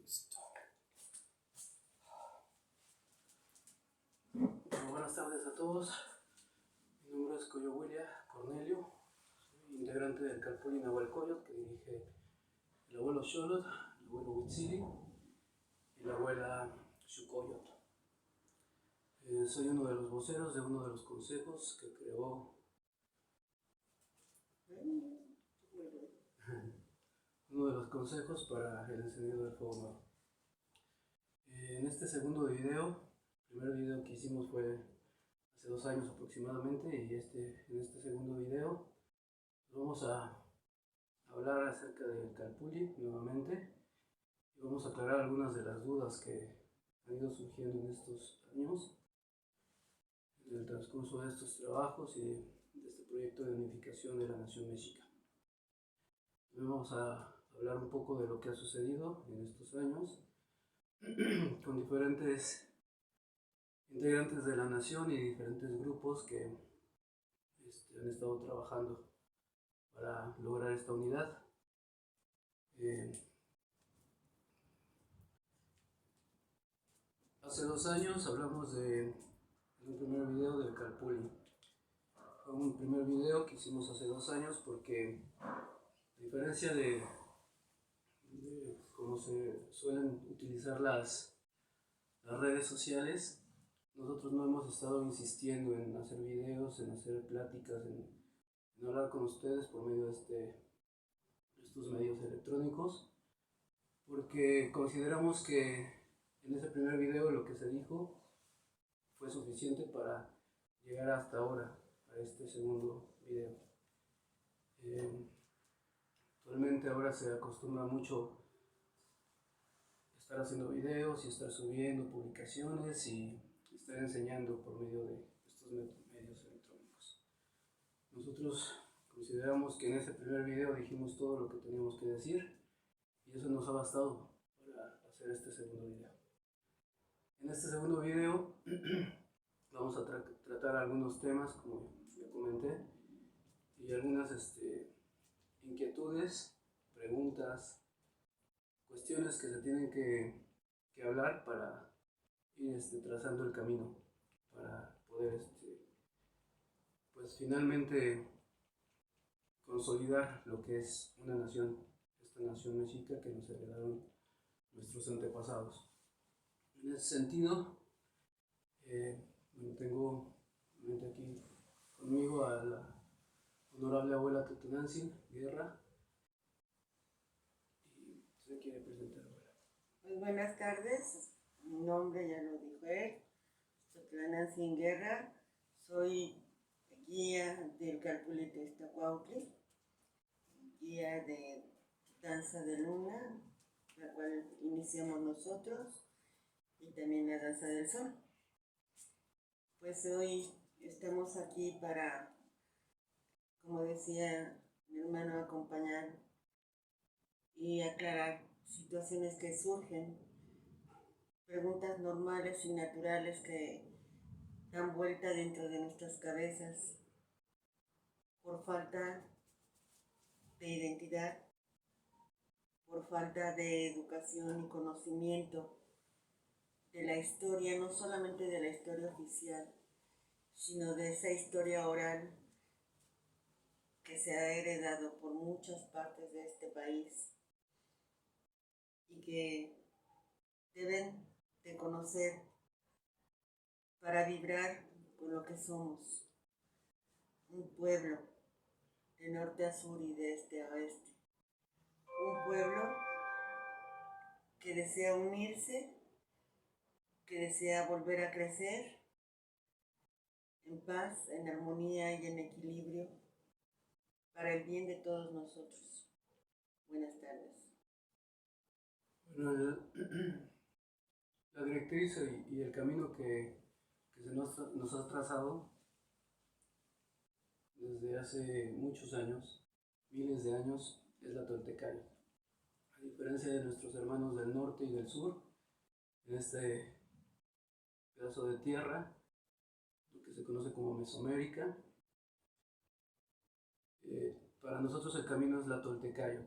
Listo. Buenas tardes a todos. Mi nombre es Coyohuilia Cornelio. Soy integrante del Calpulli Nahualcoyot que dirige el abuelo Xolotl, el abuelo Huitzili y la abuela Xucoyot. Soy uno de los voceros de uno de los consejos que creó para el encendido del fuego nuevo. En este segundo video, el primer video que hicimos fue hace 2 años aproximadamente, y en este segundo video vamos a hablar acerca del Calpulli nuevamente y vamos a aclarar algunas de las dudas que han ido surgiendo en estos años, en el transcurso de estos trabajos y de este proyecto de unificación de la nación mexica. Vamos a hablar un poco de lo que ha sucedido en estos años con diferentes integrantes de la nación y diferentes grupos que han estado trabajando para lograr esta unidad. Hace 2 años hablamos de un primer video del Calpulli. Fue un primer video que hicimos hace 2 años porque, a diferencia de cómo se suelen utilizar las redes sociales, nosotros no hemos estado insistiendo en hacer videos, en hacer pláticas, en hablar con ustedes por medio de estos medios electrónicos, porque consideramos que en ese primer video lo que se dijo fue suficiente para llegar hasta ahora, a este segundo video. Actualmente ahora se acostumbra mucho estar haciendo videos y estar subiendo publicaciones y estar enseñando por medio de estos medios electrónicos. Nosotros consideramos que en ese primer video dijimos todo lo que teníamos que decir y eso nos ha bastado para hacer este segundo video. En este segundo video vamos a tratar algunos temas, como ya comenté, y algunas inquietudes, preguntas, cuestiones que se tienen que hablar para ir trazando el camino, para poder pues finalmente consolidar lo que es una nación, esta nación mexica que nos heredaron nuestros antepasados. En ese sentido, tengo aquí conmigo a la honorable abuela Totonantzin Guerra. Y se quiere presentar, abuela. Pues buenas tardes, mi nombre ya lo dijo él, Totonantzin Guerra, soy guía del Calpulli Teztacuautli, guía de danza de luna, la cual iniciamos nosotros, y también la danza del sol. Pues hoy estamos aquí para, como decía mi hermano, acompañar y aclarar situaciones que surgen, preguntas normales y naturales que dan vuelta dentro de nuestras cabezas por falta de identidad, por falta de educación y conocimiento de la historia, no solamente de la historia oficial, sino de esa historia oral que se ha heredado por muchas partes de este país y que deben de conocer para vibrar con lo que somos, un pueblo de norte a sur y de este a oeste, un pueblo que desea unirse, que desea volver a crecer en paz, en armonía y en equilibrio para el bien de todos nosotros. Buenas tardes. Bueno, la directriz y el camino que nos ha trazado desde hace muchos años, miles de años, es la Toltecayo. A diferencia de nuestros hermanos del norte y del sur, en este pedazo de tierra, lo que se conoce como Mesoamérica, para nosotros el camino es la Toltecayo.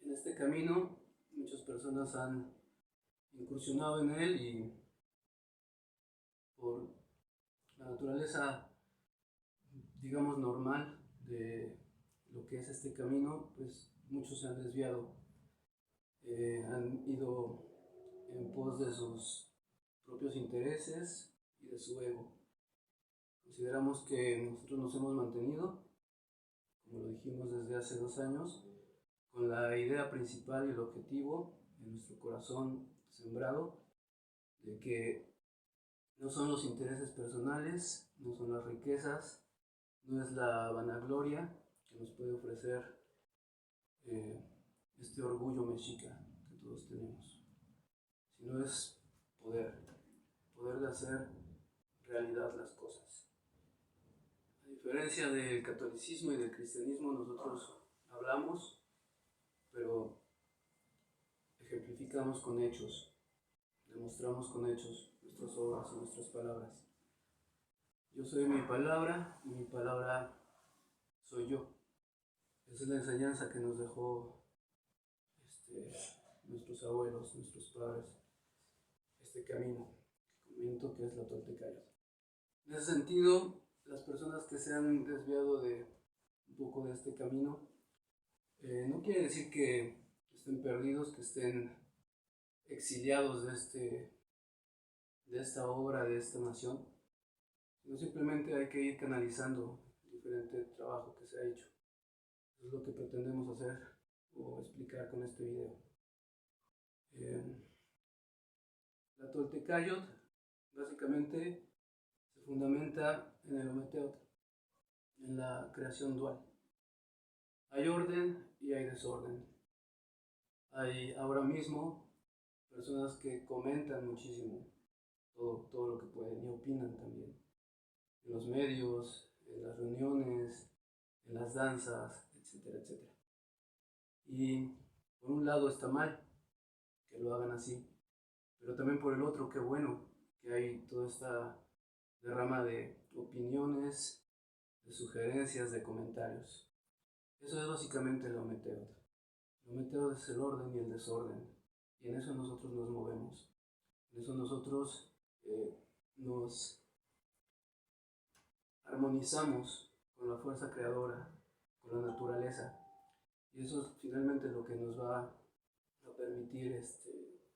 En este camino muchas personas han incursionado en él y por la naturaleza, digamos, normal de lo que es este camino, pues muchos se han desviado, han ido en pos de sus propios intereses y de su ego. Consideramos que nosotros nos hemos mantenido, como lo dijimos desde hace 2 años, con la idea principal y el objetivo en nuestro corazón sembrado de que no son los intereses personales, no son las riquezas, no es la vanagloria que nos puede ofrecer este orgullo mexica que todos tenemos, sino es poder de hacer realidad las cosas. A diferencia del catolicismo y del cristianismo, nosotros hablamos, pero ejemplificamos con hechos, demostramos con hechos nuestras obras y nuestras palabras. Yo soy mi palabra y mi palabra soy yo. Esa es la enseñanza que nos dejó nuestros abuelos, nuestros padres, este camino que comento que es la Toltecayo. En ese sentido, las personas que se han desviado de un poco de este camino, no quiere decir que estén perdidos, que estén exiliados de esta obra, de esta nación, sino simplemente hay que ir canalizando el diferente trabajo que se ha hecho. Eso es lo que pretendemos hacer o explicar con este video. La Toltecayot básicamente se fundamenta en el Ometeotl, en la creación dual. Hay orden y hay desorden. Hay ahora mismo personas que comentan muchísimo todo lo que pueden y opinan también. En los medios, en las reuniones, en las danzas, etcétera, etcétera. Y por un lado está mal que lo hagan así, pero también por el otro, qué bueno que hay toda esta derrama de opiniones, de sugerencias, de comentarios. Eso es básicamente el Ometeotl. El Ometeotl es el orden y el desorden, y en eso nosotros nos movemos. En eso nosotros nos armonizamos con la fuerza creadora, con la naturaleza, y eso es finalmente lo que nos va a permitir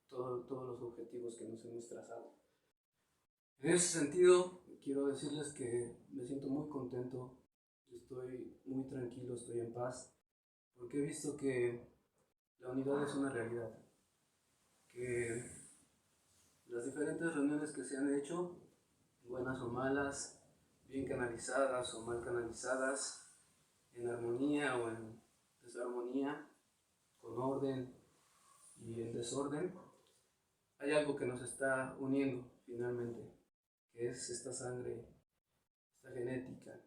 todos los objetivos que nos hemos trazado. En ese sentido, quiero decirles que me siento muy contento, estoy muy tranquilo, estoy en paz, porque he visto que la unidad es una realidad, que las diferentes reuniones que se han hecho, buenas o malas, bien canalizadas o mal canalizadas, en armonía o en desarmonía, con orden y en desorden, hay algo que nos está uniendo finalmente, que es esta sangre, esta genética,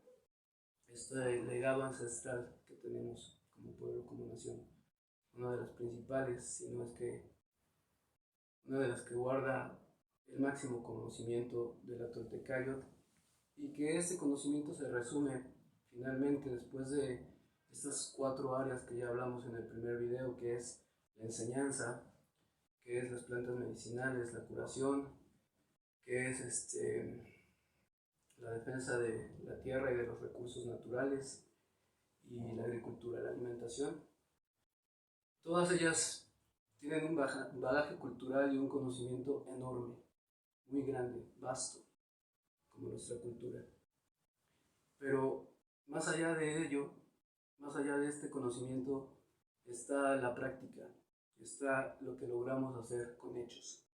este legado ancestral que tenemos como pueblo, como nación. Una de las principales, si no es que una de las que guarda el máximo conocimiento de la Toltecayot, y que este conocimiento se resume finalmente después de estas 4 áreas que ya hablamos en el primer video, que es la enseñanza, que es las plantas medicinales, la curación, que es la defensa de la tierra y de los recursos naturales, y la agricultura, la alimentación. Todas ellas tienen un bagaje cultural y un conocimiento enorme, muy grande, vasto, como nuestra cultura. Pero más allá de ello, más allá de este conocimiento, está la práctica, está lo que logramos hacer con hechos.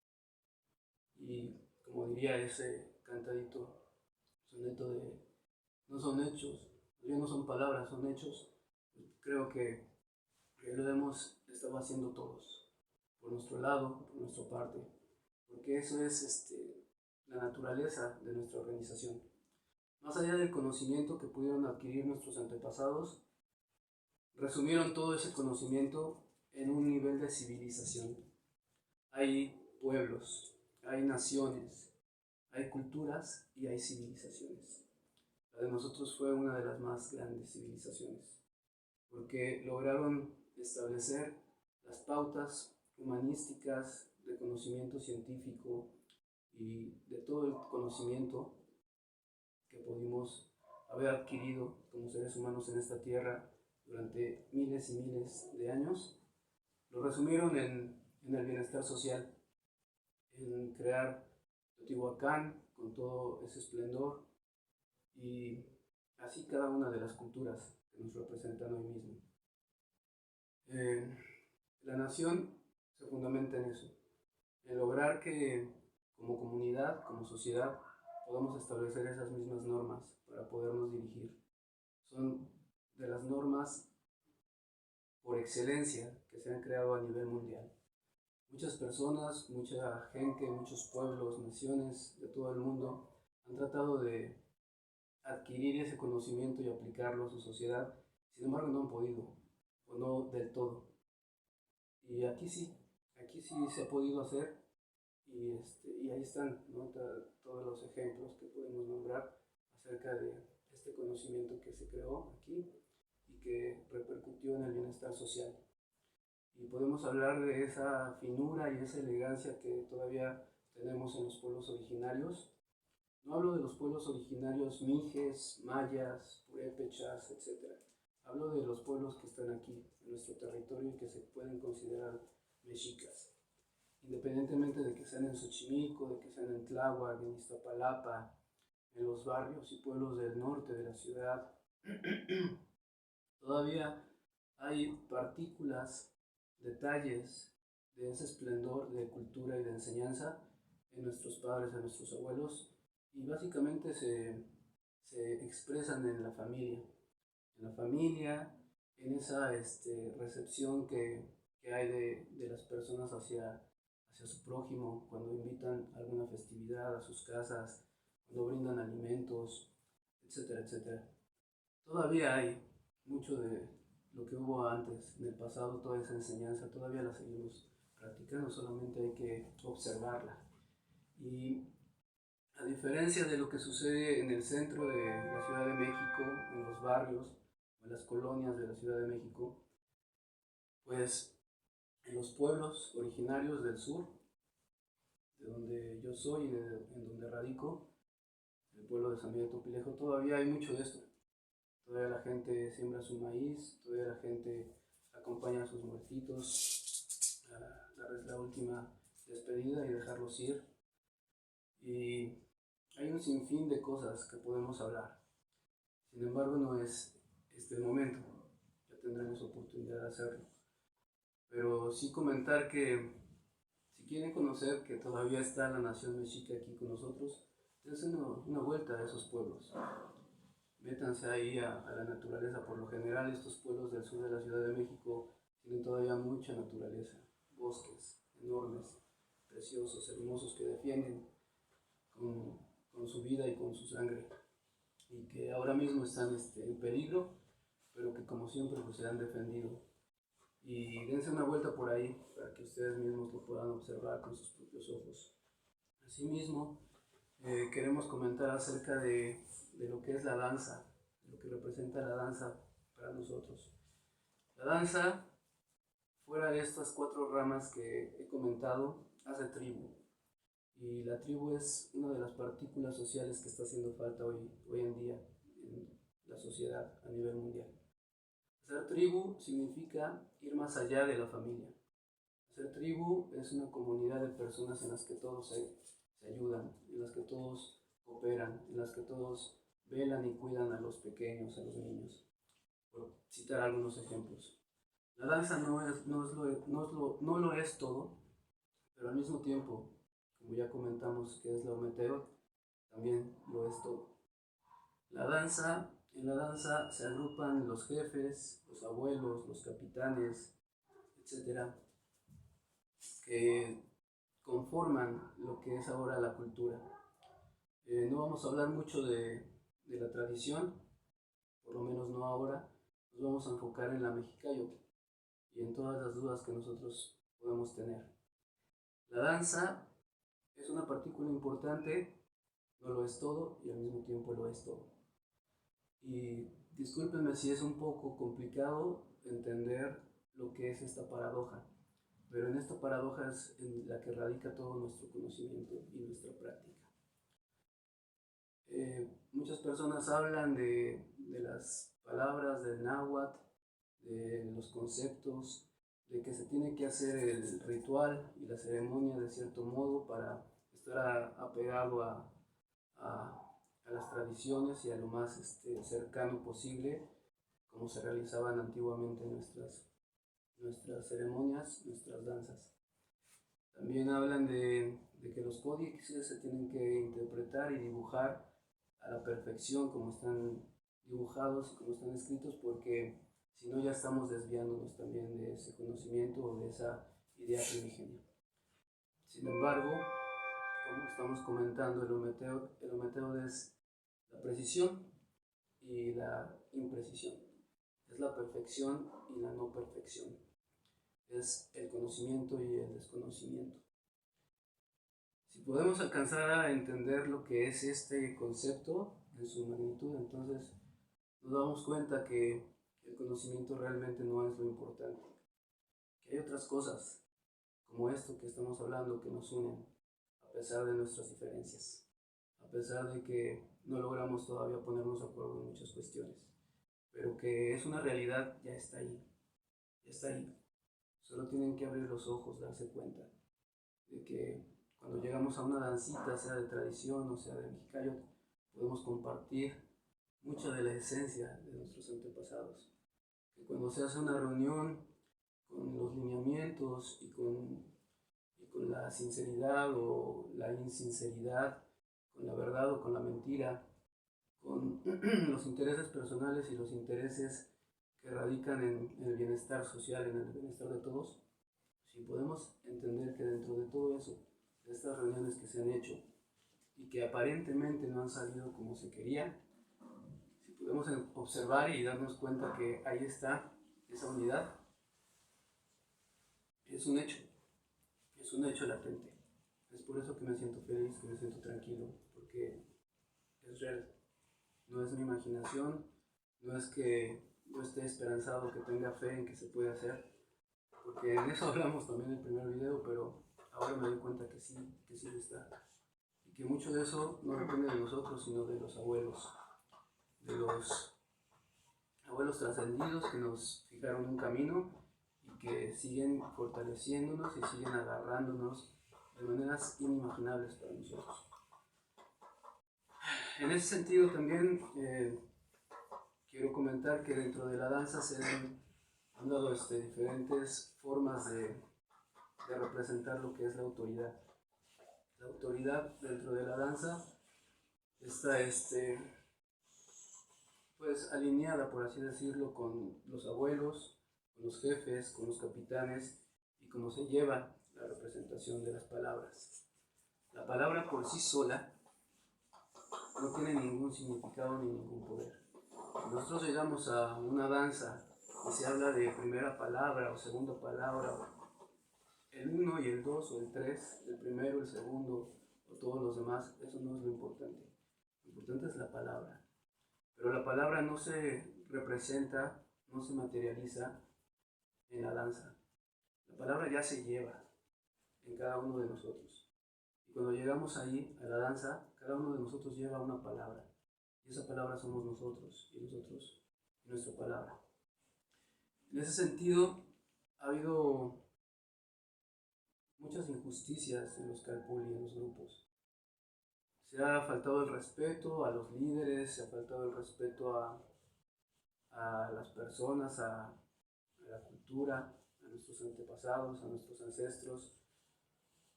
Y como diría ese cantadito, soneto de no son hechos, no son palabras, son hechos, creo que lo hemos estado haciendo todos, por nuestro lado, por nuestra parte, porque eso es la naturaleza de nuestra organización. Más allá del conocimiento que pudieron adquirir nuestros antepasados, resumieron todo ese conocimiento en un nivel de civilización. Hay pueblos, hay naciones, hay culturas y hay civilizaciones. La de nosotros fue una de las más grandes civilizaciones, porque lograron establecer las pautas humanísticas, de conocimiento científico y de todo el conocimiento que pudimos haber adquirido como seres humanos en esta tierra durante miles y miles de años, lo resumieron en el bienestar social, en crear Teotihuacán con todo ese esplendor y así cada una de las culturas que nos representan hoy mismo. La nación se fundamenta en eso, en lograr que como comunidad, como sociedad, podamos establecer esas mismas normas para podernos dirigir. Son de las normas por excelencia que se han creado a nivel mundial. Muchas personas, mucha gente, muchos pueblos, naciones de todo el mundo han tratado de adquirir ese conocimiento y aplicarlo a su sociedad, sin embargo no han podido, o no del todo. Y aquí sí se ha podido hacer y ahí están, ¿no? Todos los ejemplos que podemos nombrar acerca de este conocimiento que se creó aquí y que repercutió en el bienestar social. Y podemos hablar de esa finura y esa elegancia que todavía tenemos en los pueblos originarios. No hablo de los pueblos originarios mijes, mayas, purépechas, etc. Hablo de los pueblos que están aquí, en nuestro territorio, y que se pueden considerar mexicas. Independientemente de que sean en Xochimilco, de que sean en Tláhuac, en Iztapalapa, en los barrios y pueblos del norte de la ciudad, todavía hay partículas, detalles de ese esplendor de cultura y de enseñanza en nuestros padres, en nuestros abuelos, y básicamente se expresan en la familia, en esa recepción que hay de las personas hacia su prójimo, cuando invitan a alguna festividad a sus casas, cuando brindan alimentos, etcétera, etcétera. Todavía hay mucho de lo que hubo antes, en el pasado, toda esa enseñanza, todavía la seguimos practicando, solamente hay que observarla. Y a diferencia de lo que sucede en el centro de la Ciudad de México, en los barrios o en las colonias de la Ciudad de México, pues en los pueblos originarios del sur, de donde yo soy y en donde radico, el pueblo de San Miguel Topilejo, todavía hay mucho de esto. Todavía la gente siembra su maíz, todavía la gente acompaña a sus muertitos a darles la última despedida y dejarlos ir. Y hay un sinfín de cosas que podemos hablar. Sin embargo, no es este el momento. Ya tendremos oportunidad de hacerlo. Pero sí comentar que si quieren conocer que todavía está la nación mexica aquí con nosotros, dense una vuelta a esos pueblos. Métanse ahí a la naturaleza. Por lo general, estos pueblos del sur de la Ciudad de México tienen todavía mucha naturaleza, bosques enormes, preciosos, hermosos, que defienden con su vida y con su sangre, y que ahora mismo están en peligro, pero que como siempre pues, se han defendido. Y dense una vuelta por ahí para que ustedes mismos lo puedan observar con sus propios ojos. Asimismo, queremos comentar acerca de lo que es la danza, de lo que representa la danza para nosotros. La danza, fuera de estas 4 ramas que he comentado, hace tribu. Y la tribu es una de las partículas sociales que está haciendo falta hoy en día en la sociedad a nivel mundial. Hacer tribu significa ir más allá de la familia. Hacer tribu es una comunidad de personas en las que todos se ayudan, en las que todos cooperan, en las que todos velan y cuidan a los pequeños, a los niños, por citar algunos ejemplos. La danza no lo es todo, pero al mismo tiempo, como ya comentamos que es la Ometeotl, también lo es todo. En la danza se agrupan los jefes, los abuelos, los capitanes, etc., que conforman lo que es ahora la cultura. No vamos a hablar mucho de la tradición, por lo menos no ahora. Nos vamos a enfocar en la Mexicayotl y en todas las dudas que nosotros podemos tener. La danza es una partícula importante, no lo es todo y al mismo tiempo lo es todo. Y discúlpenme si es un poco complicado entender lo que es esta paradoja, pero en esta paradoja es en la que radica todo nuestro conocimiento y nuestra práctica. Muchas personas hablan de las palabras del náhuatl, de los conceptos, de que se tiene que hacer el ritual y la ceremonia de cierto modo para estar apegado a las tradiciones y a lo más cercano posible, como se realizaban antiguamente nuestras ceremonias, nuestras danzas. También hablan de que los códices se tienen que interpretar y dibujar a la perfección como están dibujados y como están escritos, porque si no ya estamos desviándonos también de ese conocimiento o de esa idea primigenia. Sin embargo, como estamos comentando, el ometeo es la precisión y la imprecisión, es la perfección y la no perfección, es el conocimiento y el desconocimiento. Si podemos alcanzar a entender lo que es este concepto en su magnitud, entonces nos damos cuenta que el conocimiento realmente no es lo importante, que hay otras cosas como esto que estamos hablando que nos unen a pesar de nuestras diferencias, a pesar de que no logramos todavía ponernos de acuerdo en muchas cuestiones, pero que es una realidad, ya está ahí, ya está ahí. Solo tienen que abrir los ojos, darse cuenta de que cuando llegamos a una dancita, sea de tradición o sea de mexicayot, podemos compartir mucha de la esencia de nuestros antepasados. Que cuando se hace una reunión con los lineamientos y con la sinceridad o la insinceridad, con la verdad o con la mentira, con los intereses personales y los intereses que radican en el bienestar social, en el bienestar de todos, si podemos entender que dentro de todo eso, de estas reuniones que se han hecho y que aparentemente no han salido como se quería, si podemos observar y darnos cuenta que ahí está esa unidad, es un hecho latente. Es por eso que me siento feliz, que me siento tranquilo, porque es real. No es mi imaginación, no es que yo esté esperanzado, que tenga fe en que se puede hacer, porque en eso hablamos también en el primer video, pero ahora me doy cuenta que sí está. Y que mucho de eso no depende de nosotros, sino de los abuelos trascendidos que nos fijaron un camino y que siguen fortaleciéndonos y siguen agarrándonos de maneras inimaginables para nosotros. En ese sentido también quiero comentar que dentro de la danza se han dado diferentes formas de representar lo que es la autoridad. La autoridad dentro de la danza está pues alineada, por así decirlo, con los abuelos, con los jefes, con los capitanes y cómo se lleva la representación de las palabras. La palabra por sí sola no tiene ningún significado ni ningún poder. Si nosotros llegamos a una danza y se habla de primera palabra o segunda palabra, el 1 y el 2 o el 3, el primero, el segundo o todos los demás, eso no es lo importante. Lo importante es la palabra. Pero la palabra no se representa, no se materializa en la danza. La palabra ya se lleva en cada uno de nosotros. Y cuando llegamos ahí, a la danza, cada uno de nosotros lleva una palabra. Y esa palabra somos nosotros, y nosotros, y nuestra palabra. En ese sentido, ha habido muchas injusticias en los calpulli, en los grupos. Se ha faltado el respeto a los líderes, se ha faltado el respeto a las personas, a la cultura, a nuestros antepasados, a nuestros ancestros,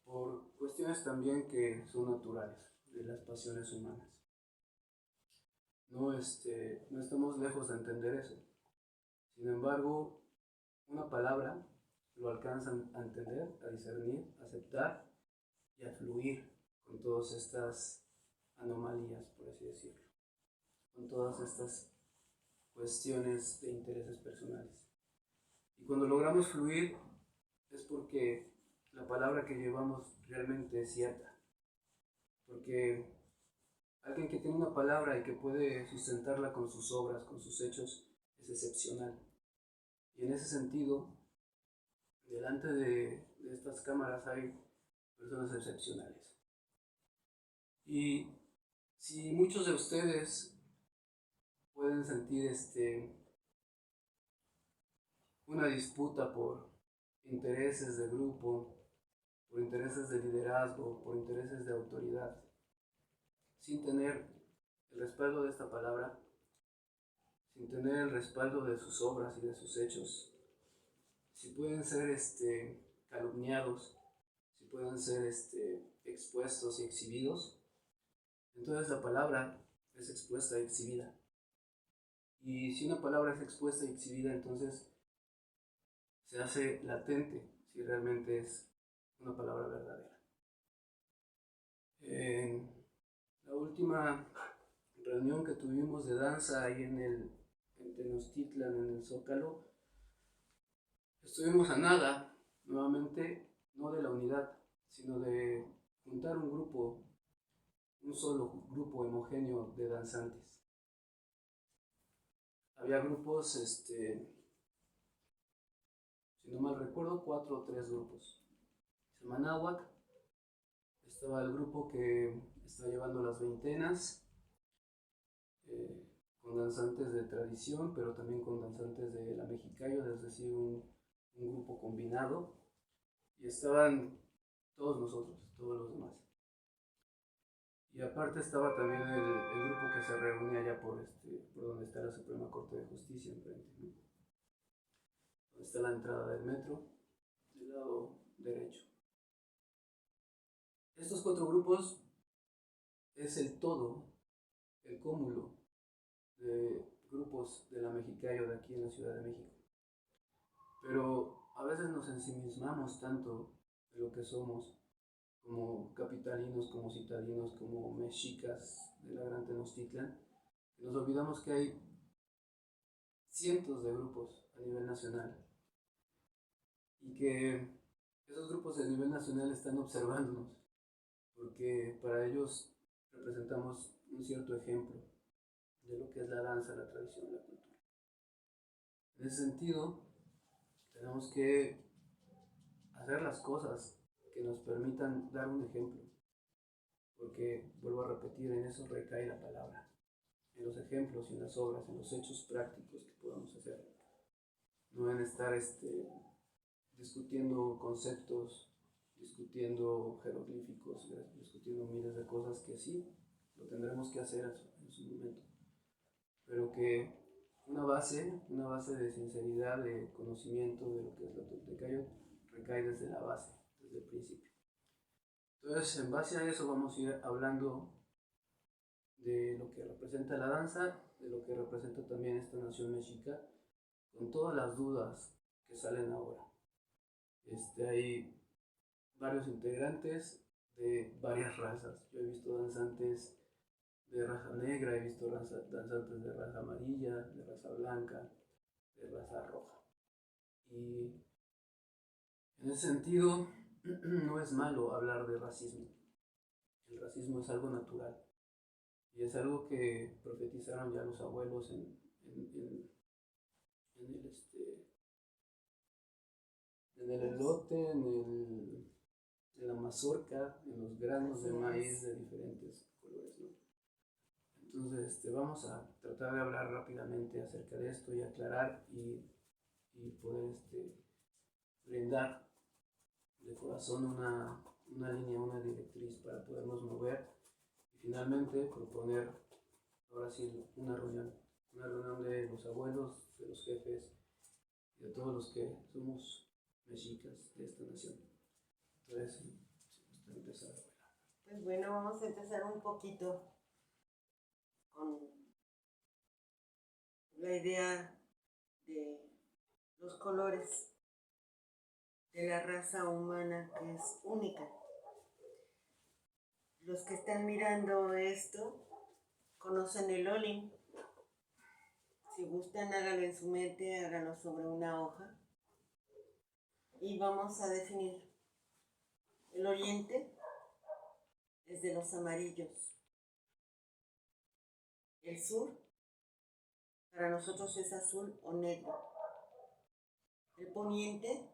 por cuestiones también que son naturales de las pasiones humanas. No estamos lejos de entender eso. Sin embargo, una palabra lo alcanzan a entender, a discernir, a aceptar y a fluir con todas estas anomalías, por así decirlo, con todas estas cuestiones de intereses personales. Y cuando logramos fluir es porque la palabra que llevamos realmente es cierta, porque alguien que tiene una palabra y que puede sustentarla con sus obras, con sus hechos, es excepcional. Y en ese sentido, delante de estas cámaras hay personas excepcionales. Y si muchos de ustedes pueden sentir una disputa por intereses de grupo, por intereses de liderazgo, por intereses de autoridad, sin tener el respaldo de esta palabra, sin tener el respaldo de sus obras y de sus hechos, si pueden ser calumniados, si pueden ser expuestos y exhibidos, entonces la palabra es expuesta y exhibida. Y si una palabra es expuesta y exhibida, entonces se hace latente si realmente es una palabra verdadera. En la última reunión que tuvimos de danza ahí en Tenochtitlan, en el Zócalo, estuvimos a nada, nuevamente, no de la unidad, sino de juntar un solo grupo homogéneo de danzantes. Había grupos, si no mal recuerdo, 4 o 3 grupos. Semanáhuac, estaba el grupo que está llevando las veintenas, con danzantes de tradición, pero también con danzantes de la Mexicayo, es decir, un grupo combinado. Y estaban todos nosotros, todos los demás. Y aparte estaba también el grupo que se reúne allá por donde está la Suprema Corte de Justicia, enfrente, ¿no? Donde está la entrada del metro, del lado derecho. Estos 4 grupos es el todo, el cúmulo de grupos de la Mexicayo de aquí en la Ciudad de México. Pero a veces nos ensimismamos tanto de lo que somos, como capitalinos, como citadinos, como mexicas de la Gran Tenochtitlan, que nos olvidamos que hay cientos de grupos a nivel nacional y que esos grupos a nivel nacional están observándonos, porque para ellos representamos un cierto ejemplo de lo que es la danza, la tradición, la cultura. En ese sentido, tenemos que hacer las cosas que nos permitan dar un ejemplo, porque, vuelvo a repetir, en eso recae la palabra, en los ejemplos y en las obras, en los hechos prácticos que podamos hacer, no en estar discutiendo conceptos, discutiendo jeroglíficos, discutiendo miles de cosas que sí, lo tendremos que hacer en su momento, pero que una base de sinceridad, de conocimiento de lo que es la Toltecayo, recae desde la base, desde el principio. Entonces, en base a eso vamos a ir hablando de lo que representa la danza, de lo que representa también esta nación mexica, con todas las dudas que salen ahora. Hay varios integrantes de varias razas. Yo he visto danzantes de raza negra, he visto danzantes de raza amarilla, de raza blanca, de raza roja. Y en ese sentido, no es malo hablar de racismo. El racismo es algo natural y es algo que profetizaron ya los abuelos en el elote, en la mazorca, en los granos de maíz de diferentes colores, ¿no? Entonces, vamos a tratar de hablar rápidamente acerca de esto y aclarar y poder brindar de corazón una línea, una directriz para podernos mover y finalmente proponer, ahora sí, una reunión de los abuelos, de los jefes y de todos los que somos mexicas de esta nación. Entonces, si gusta empezar. Pues bueno, vamos a empezar un poquito con la idea de los colores de la raza humana, que es única. Los que están mirando esto conocen el Olim. Si gustan, háganlo en su mente, háganlo sobre una hoja. Y vamos a definir. El oriente es de los amarillos. El sur, para nosotros es azul o negro. El poniente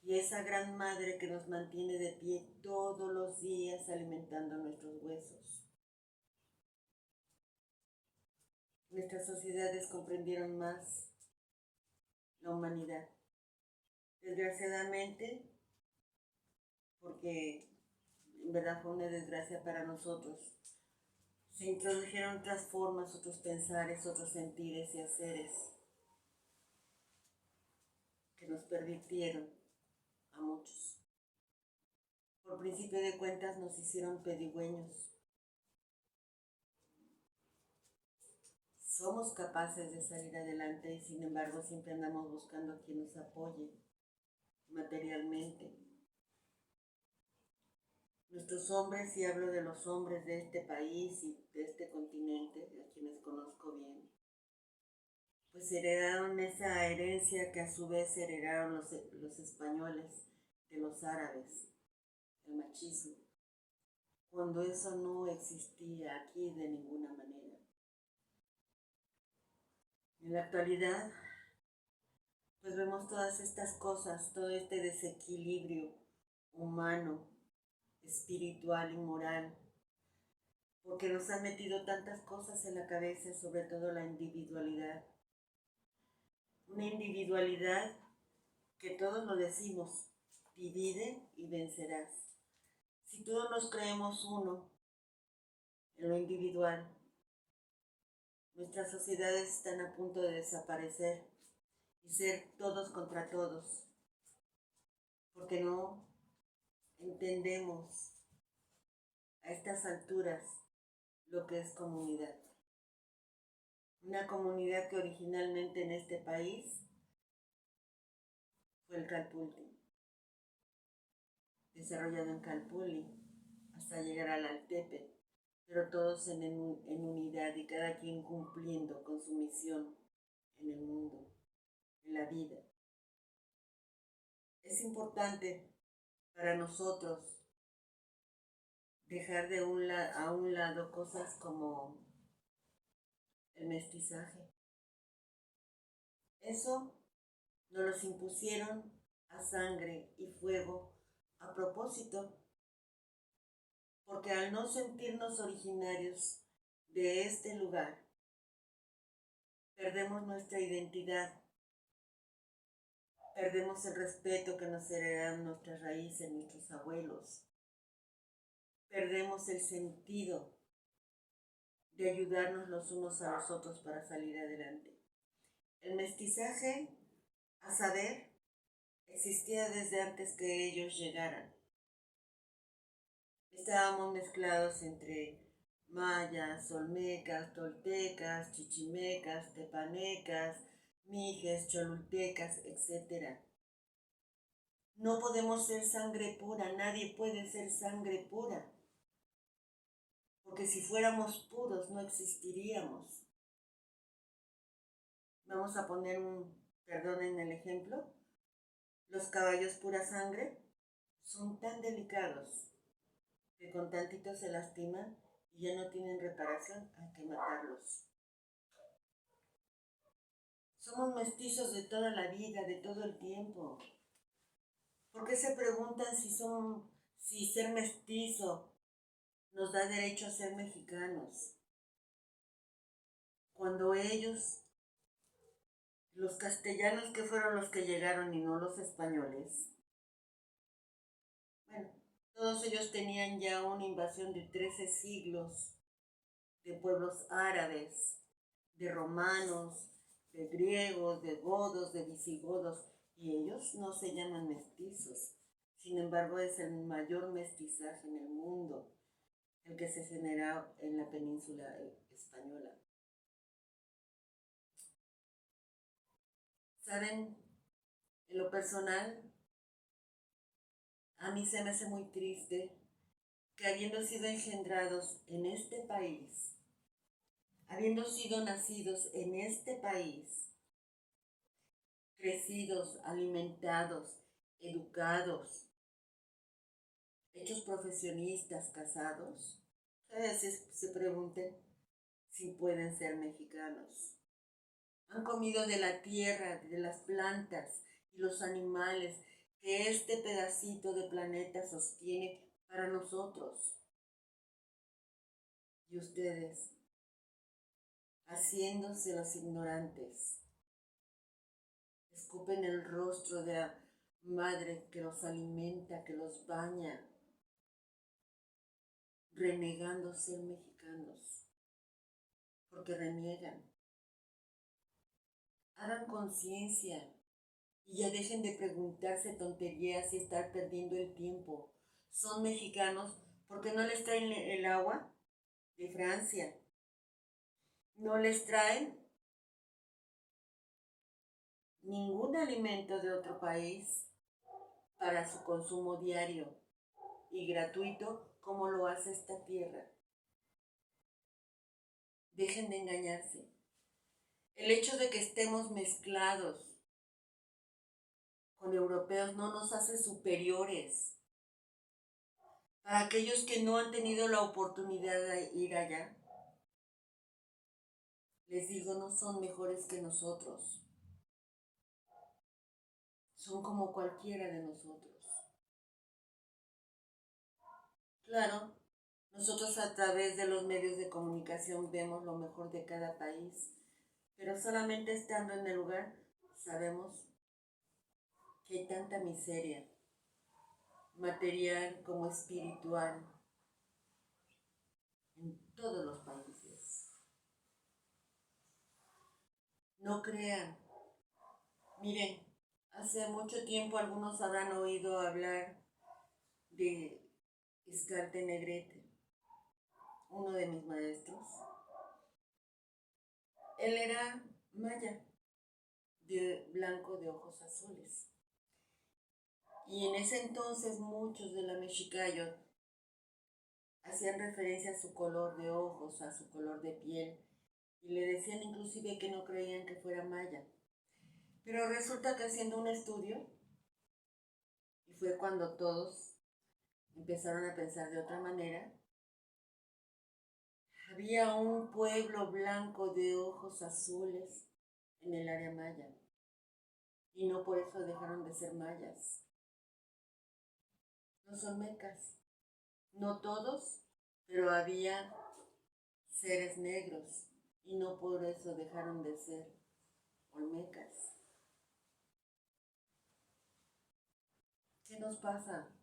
y esa gran madre que nos mantiene de pie todos los días alimentando nuestros huesos. Nuestras sociedades comprendieron más la humanidad. Desgraciadamente, porque en verdad fue una desgracia para nosotros, se introdujeron otras formas, otros pensares, otros sentires y haceres que nos pervirtieron a muchos. Por principio de cuentas nos hicieron pedigüeños. Somos capaces de salir adelante y sin embargo siempre andamos buscando a quien nos apoye materialmente. Nuestros hombres, y hablo de los hombres de este país y de este continente, a quienes conozco bien, pues heredaron esa herencia que a su vez heredaron los españoles de los árabes, el machismo, cuando eso no existía aquí de ninguna manera. En la actualidad, pues vemos todas estas cosas, todo este desequilibrio humano, espiritual y moral, porque nos han metido tantas cosas en la cabeza, sobre todo la individualidad. Una individualidad que todos lo decimos, divide y vencerás. Si todos nos creemos uno en lo individual, nuestras sociedades están a punto de desaparecer y ser todos contra todos, porque no entendemos a estas alturas lo que es comunidad. Una comunidad que originalmente en este país fue el Calpulli, desarrollado en Calpulli hasta llegar al Altepe, pero todos en unidad y cada quien cumpliendo con su misión en el mundo, en la vida. Es importante para nosotros dejar a un lado cosas como el mestizaje. Eso nos los impusieron a sangre y fuego a propósito, porque al no sentirnos originarios de este lugar, perdemos nuestra identidad, perdemos el respeto que nos heredaron nuestras raíces, nuestros abuelos, perdemos el sentido de ayudarnos los unos a los otros para salir adelante. El mestizaje, a saber, existía desde antes que ellos llegaran. Estábamos mezclados entre mayas, olmecas, toltecas, chichimecas, tepanecas, mijes, cholultecas, etc. No podemos ser sangre pura, nadie puede ser sangre pura, porque si fuéramos puros no existiríamos. Vamos a poner perdonen el ejemplo, los caballos pura sangre son tan delicados que con tantito se lastiman y ya no tienen reparación, hay que matarlos. Somos mestizos de toda la vida, de todo el tiempo. ¿Por qué se preguntan si ser mestizo nos da derecho a ser mexicanos? Cuando ellos, los castellanos que fueron los que llegaron y no los españoles, bueno, todos ellos tenían ya una invasión de 13 siglos de pueblos árabes, de romanos, de griegos, de godos, de visigodos, y ellos no se llaman mestizos. Sin embargo, es el mayor mestizaje en el mundo, el que se generó en la península española. ¿Saben? En lo personal, a mí se me hace muy triste que habiendo sido engendrados en este país, habiendo sido nacidos en este país, crecidos, alimentados, educados, hechos profesionistas, casados, a veces se pregunten si pueden ser mexicanos. Han comido de la tierra, de las plantas y los animales que este pedacito de planeta sostiene para nosotros. Y ustedes, haciéndose los ignorantes, escupen el rostro de la madre que los alimenta, que los baña, renegando ser mexicanos, porque reniegan. Hagan conciencia y ya dejen de preguntarse tonterías y estar perdiendo el tiempo. Son mexicanos porque no les traen el agua de Francia, no les traen ningún alimento de otro país para su consumo diario y gratuito como lo hace esta tierra. Dejen de engañarse. El hecho de que estemos mezclados con europeos no nos hace superiores. Para aquellos que no han tenido la oportunidad de ir allá, les digo, no son mejores que nosotros. Son como cualquiera de nosotros. Claro, nosotros a través de los medios de comunicación vemos lo mejor de cada país, pero solamente estando en el lugar sabemos que hay tanta miseria, material como espiritual, en todos los países. No crean. Miren, hace mucho tiempo algunos habrán oído hablar de Escarte Negrete, uno de mis maestros. Él era maya, de blanco de ojos azules. Y en ese entonces muchos de la Mexicayot hacían referencia a su color de ojos, a su color de piel, y le decían inclusive que no creían que fuera maya. Pero resulta que haciendo un estudio, y fue cuando todos empezaron a pensar de otra manera, había un pueblo blanco de ojos azules en el área maya, y no por eso dejaron de ser mayas. No son mecas, no todos, pero había seres negros, y no por eso dejaron de ser olmecas. ¿Qué nos pasa?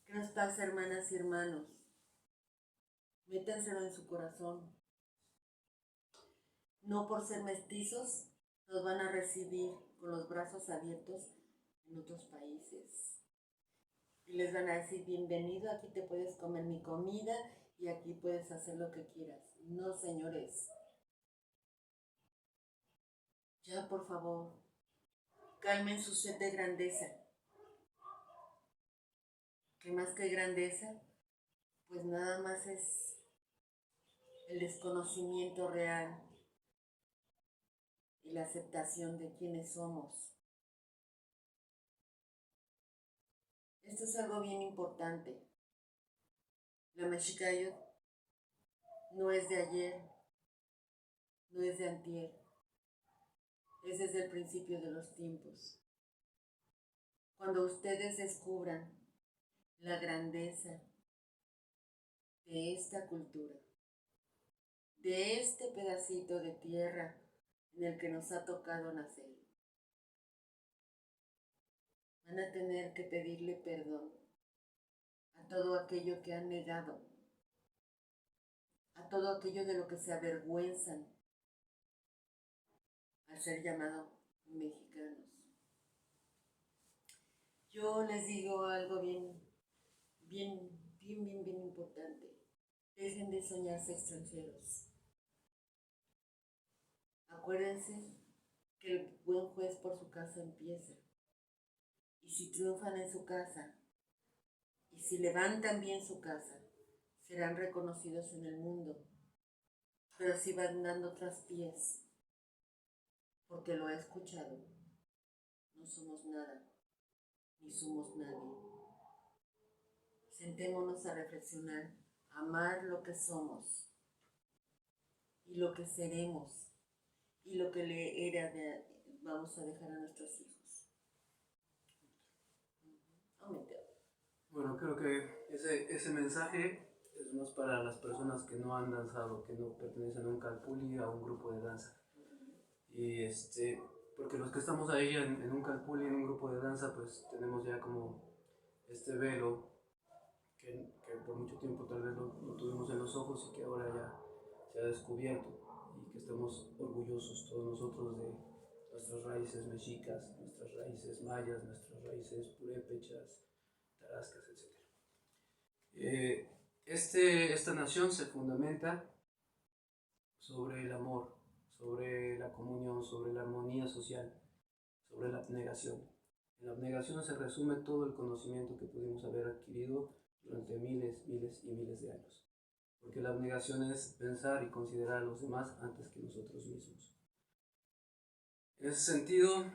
¿Qué nos pasa, hermanas y hermanos? Métanselo en su corazón. No por ser mestizos nos van a recibir con los brazos abiertos en otros países. Y les van a decir, bienvenido, aquí te puedes comer mi comida y aquí puedes hacer lo que quieras. No, señores. Ya, por favor, calmen su sed de grandeza. ¿Qué más que grandeza? Pues nada más es el desconocimiento real y la aceptación de quiénes somos. Esto es algo bien importante. La Mexicayot no es de ayer, no es de antier, es desde el principio de los tiempos. Cuando ustedes descubran la grandeza de esta cultura, de este pedacito de tierra en el que nos ha tocado nacer, van a tener que pedirle perdón a todo aquello que han negado, a todo aquello de lo que se avergüenzan al ser llamados mexicanos. Yo les digo algo bien importante. Dejen de soñarse extranjeros. Acuérdense que el buen juez por su casa empieza. Y si triunfan en su casa, y si levantan bien su casa, serán reconocidos en el mundo. Pero si van dando traspiés, porque lo he escuchado, no somos nada, ni somos nadie. Sentémonos a reflexionar, a amar lo que somos, y lo que seremos, y lo que vamos a dejar a nuestros hijos. Bueno, creo que ese mensaje es más para las personas que no han danzado, que no pertenecen a un calpulli, a un grupo de danza. Y porque los que estamos ahí en un calpulli, en un grupo de danza, pues tenemos ya como este velo que por mucho tiempo tal vez lo tuvimos en los ojos y que ahora ya se ha descubierto y que estamos orgullosos todos nosotros de nuestras raíces mexicas, nuestras raíces mayas, nuestras raíces purépechas, tarascas, etc. Esta nación se fundamenta sobre el amor, sobre la comunión, sobre la armonía social, sobre la abnegación. En la abnegación se resume todo el conocimiento que pudimos haber adquirido durante miles, miles y miles de años. Porque la abnegación es pensar y considerar a los demás antes que nosotros mismos. En ese sentido,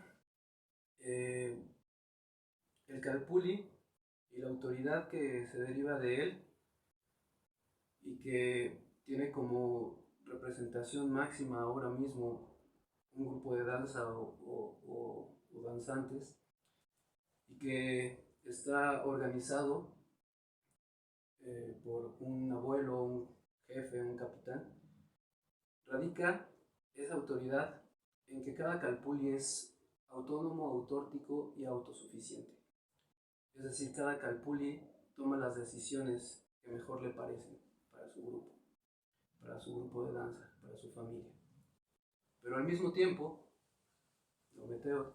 el calpulli y la autoridad que se deriva de él y que tiene como representación máxima ahora mismo un grupo de danza o danzantes y que está organizado por un abuelo, un jefe, un capitán, radica esa autoridad en que cada calpulli es autónomo, autórtico y autosuficiente. Es decir, cada calpulli toma las decisiones que mejor le parecen para su grupo de danza, para su familia. Pero al mismo tiempo, los meteos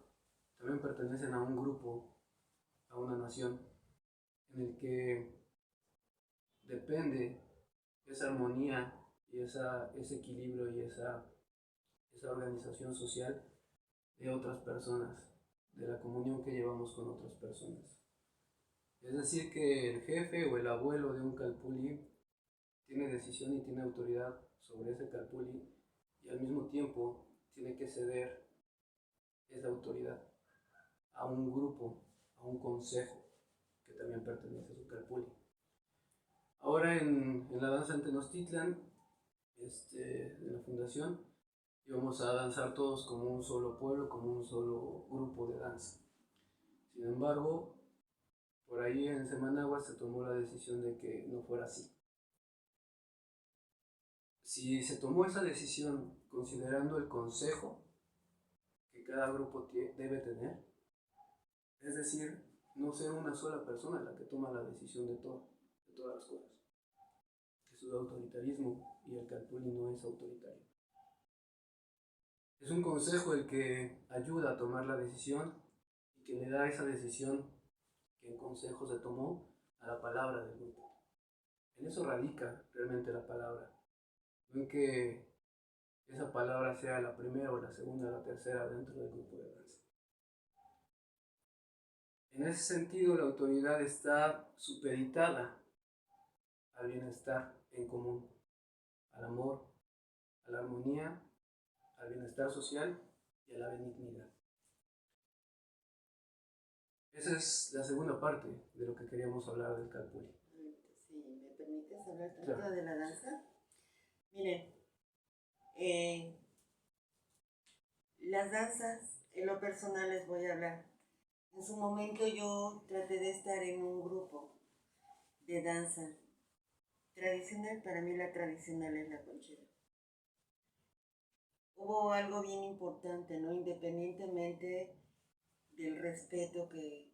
también pertenecen a un grupo, a una nación, en el que depende esa armonía y ese equilibrio y esa organización social de otras personas, de la comunión que llevamos con otras personas. Es decir, que el jefe o el abuelo de un calpulli tiene decisión y tiene autoridad sobre ese calpulli y al mismo tiempo tiene que ceder esa autoridad a un grupo, a un consejo que también pertenece a su calpulli. Ahora en la danza en Tenochtitlan, en la fundación, íbamos a danzar todos como un solo pueblo, como un solo grupo de danza. Sin embargo, por ahí en Semanagua se tomó la decisión de que no fuera así. Si se tomó esa decisión considerando el consejo que cada grupo debe tener, es decir, no ser una sola persona la que toma la decisión de todas las cosas. Eso es autoritarismo y el calpulli no es autoritario. Es un consejo el que ayuda a tomar la decisión y que le da esa decisión que el consejo se tomó a la palabra del grupo. En eso radica realmente la palabra, no en que esa palabra sea la primera o la segunda o la tercera dentro del grupo de danza. En ese sentido, la autoridad está supeditada al bienestar en común, al amor, a la armonía, al bienestar social y a la benignidad. Esa es la segunda parte de lo que queríamos hablar del calpulli. Si me permites hablar tanto Claro. de la danza. Miren, las danzas, en lo personal les voy a hablar. En su momento yo traté de estar en un grupo de danza tradicional. Para mí la tradicional es la conchera. Hubo algo bien importante, ¿no? Independientemente del respeto que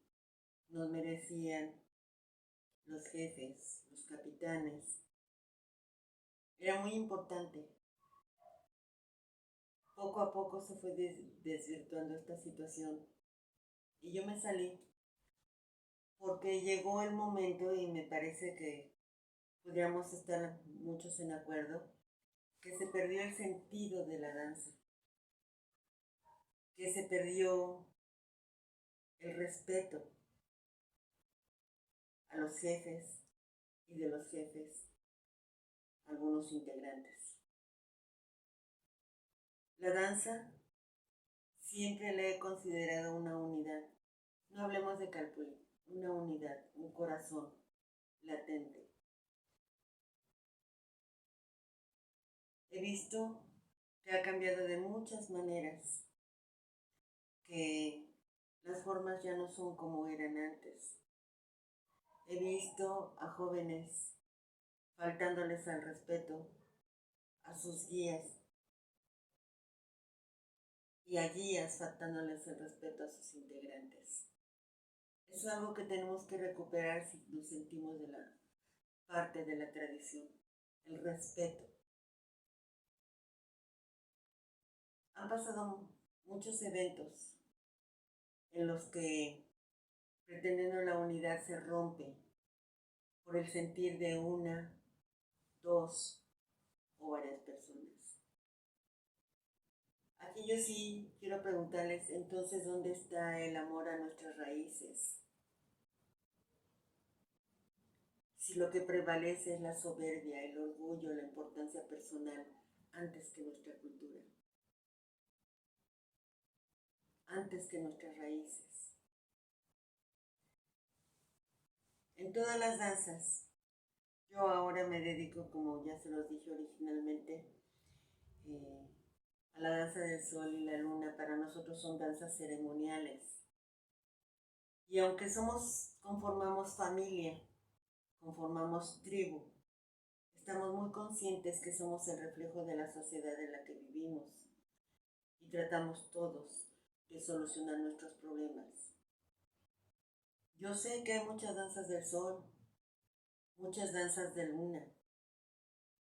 nos merecían los jefes, los capitanes, era muy importante. Poco a poco se fue desvirtuando esta situación y yo me salí porque llegó el momento, y me parece que podríamos estar muchos en acuerdo, que se perdió el sentido de la danza, que se perdió el respeto a los jefes y de los jefes algunos integrantes. La danza siempre la he considerado una unidad. No hablemos de calpulli, una unidad, un corazón latente. He visto que ha cambiado de muchas maneras, que las formas ya no son como eran antes. he visto a jóvenes faltándoles al respeto a sus guías y a guías faltándoles el respeto a sus integrantes. Es algo que tenemos que recuperar si nos sentimos de la parte de la tradición, el respeto. Han pasado muchos eventos en los que, pretendiendo la unidad, se rompe por el sentir de una, dos o varias personas. Aquí yo sí quiero preguntarles, entonces, ¿dónde está el amor a nuestras raíces? Si lo que prevalece es la soberbia, el orgullo, la importancia personal antes que nuestra cultura, antes que nuestras raíces. En todas las danzas, yo ahora me dedico, como ya se los dije originalmente, a la danza del sol y la luna. Para nosotros son danzas ceremoniales. Y aunque conformamos familia, conformamos tribu, estamos muy conscientes que somos el reflejo de la sociedad en la que vivimos y tratamos todos de solucionar nuestros problemas. Yo sé que hay muchas danzas del sol, muchas danzas de luna,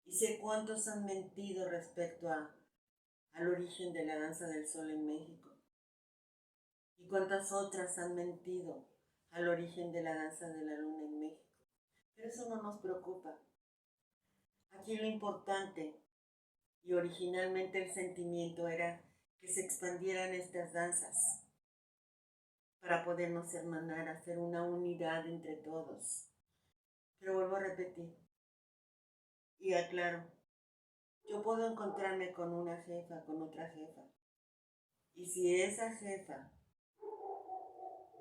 y sé cuántos han mentido respecto al origen de la danza del sol en México, y cuántas otras han mentido al origen de la danza de la luna en México. Pero eso no nos preocupa. Aquí lo importante, y originalmente el sentimiento, era que se expandieran estas danzas para podernos hermanar, hacer una unidad entre todos. Pero vuelvo a repetir y aclaro, yo puedo encontrarme con una jefa, con otra jefa, y si esa jefa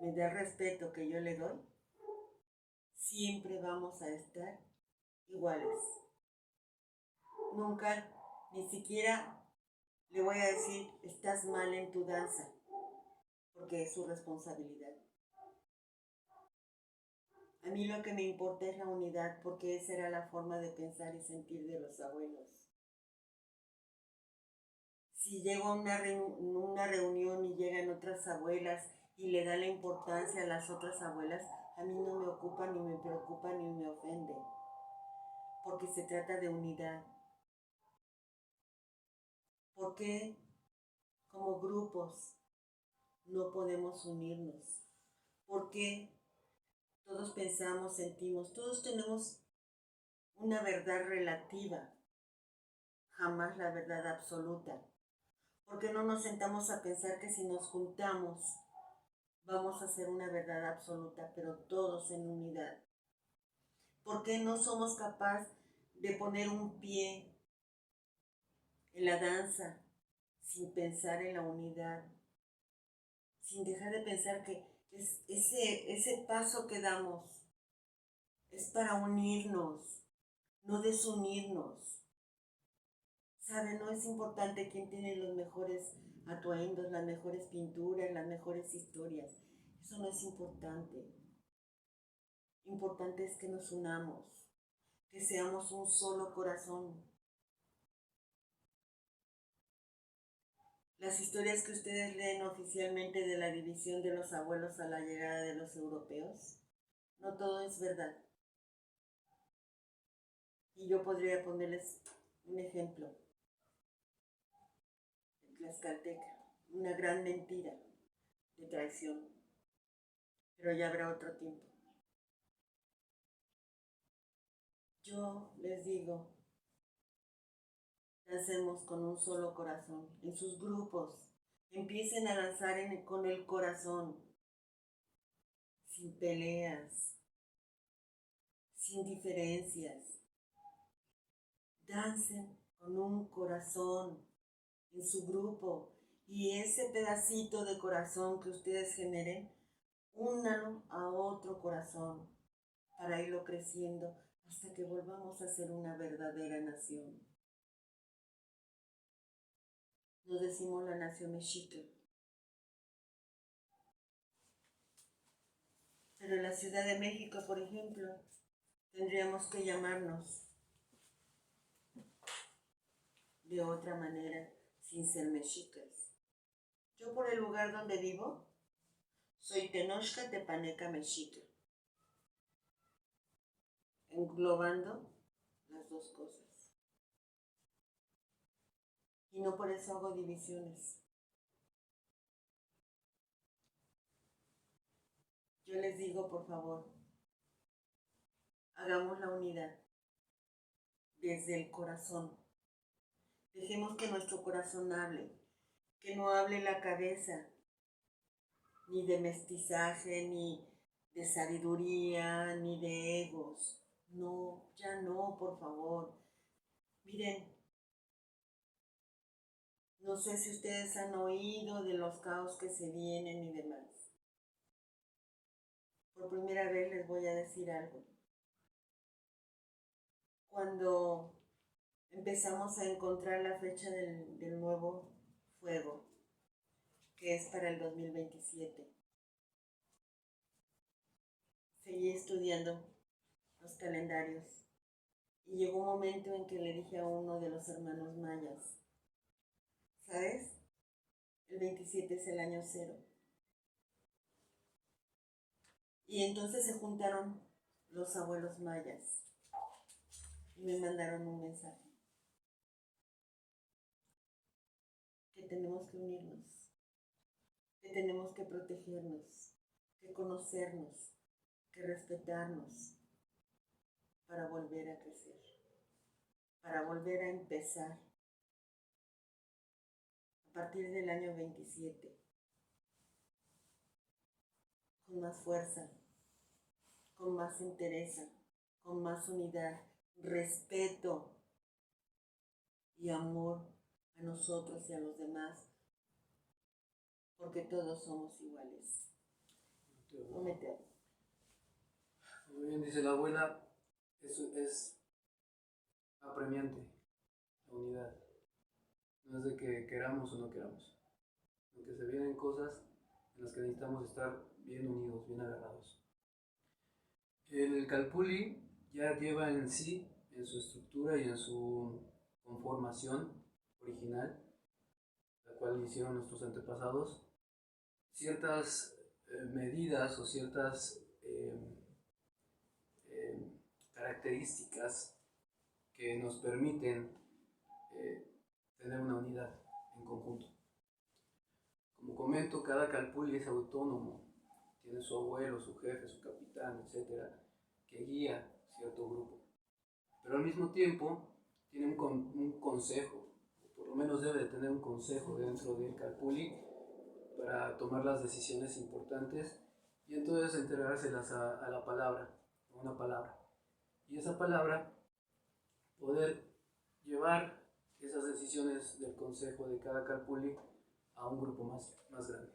me da el respeto que yo le doy, siempre vamos a estar iguales. Nunca, ni siquiera le voy a decir, estás mal en tu danza, porque es su responsabilidad. A mí lo que me importa es la unidad, porque esa era la forma de pensar y sentir de los abuelos. Si llego a una reunión y llegan otras abuelas y le da la importancia a las otras abuelas, a mí no me ocupa, ni me preocupa, ni me ofende, porque se trata de unidad. ¿Por qué como grupos no podemos unirnos? ¿Por qué todos pensamos, sentimos, todos tenemos una verdad relativa, jamás la verdad absoluta? ¿Por qué no nos sentamos a pensar que si nos juntamos vamos a hacer una verdad absoluta, pero todos en unidad? ¿Por qué no somos capaces de poner un pie en la danza sin pensar en la unidad? Sin dejar de pensar que ese paso que damos es para unirnos, no desunirnos. ¿Sabe? No es importante quién tiene los mejores atuendos, las mejores pinturas, las mejores historias. Eso no es importante. Importante es que nos unamos, que seamos un solo corazón. Las historias que ustedes leen oficialmente de la división de los abuelos a la llegada de los europeos, no todo es verdad. Y yo podría ponerles un ejemplo. Tlaxcalteca, una gran mentira de traición, pero ya habrá otro tiempo. Yo les digo, dancemos con un solo corazón, en sus grupos, empiecen a danzar con el corazón, sin peleas, sin diferencias. Dancen con un corazón en su grupo, y ese pedacito de corazón que ustedes generen, únalo a otro corazón para irlo creciendo hasta que volvamos a ser una verdadera nación. Nos decimos la nación mexica. Pero en la Ciudad de México, por ejemplo, tendríamos que llamarnos de otra manera, sin ser mexicas. Yo por el lugar donde vivo, soy Tenochca Tepaneca Mexica, englobando las dos cosas. Y no por eso hago divisiones. Yo les digo, por favor, hagamos la unidad desde el corazón. Dejemos que nuestro corazón hable, que no hable la cabeza, ni de mestizaje, ni de sabiduría, ni de egos. No, ya no, por favor. Miren, no sé si ustedes han oído de los caos que se vienen y demás. Por primera vez les voy a decir algo. Cuando empezamos a encontrar la fecha del nuevo fuego, que es para el 2027, seguí estudiando los calendarios y llegó un momento en que le dije a uno de los hermanos mayas, ¿sabes? El 27 es el año cero. Y entonces se juntaron los abuelos mayas y me mandaron un mensaje. Que tenemos que unirnos, que tenemos que protegernos, que conocernos, que respetarnos para volver a crecer, para volver a empezar a partir del año 27, con más fuerza, con más entereza, con más unidad, respeto y amor a nosotros y a los demás, porque todos somos iguales. No me temo. Muy bien, dice la abuela, es apremiante la unidad. No es de que queramos o no queramos, sino que se vienen cosas en las que necesitamos estar bien unidos, bien agarrados. El Calpulli ya lleva en sí, en su estructura y en su conformación original, la cual hicieron nuestros antepasados, ciertas medidas o ciertas características que nos permiten tener una unidad en conjunto. Como comento, cada Calpulli es autónomo, tiene su abuelo, su jefe, su capitán, etc., que guía cierto grupo. Pero al mismo tiempo tiene un consejo, o por lo menos debe de tener un consejo dentro del Calpulli para tomar las decisiones importantes y entonces entregárselas a la palabra, a una palabra. Y esa palabra, poder llevar esas decisiones del consejo de cada Calpulli a un grupo más grande,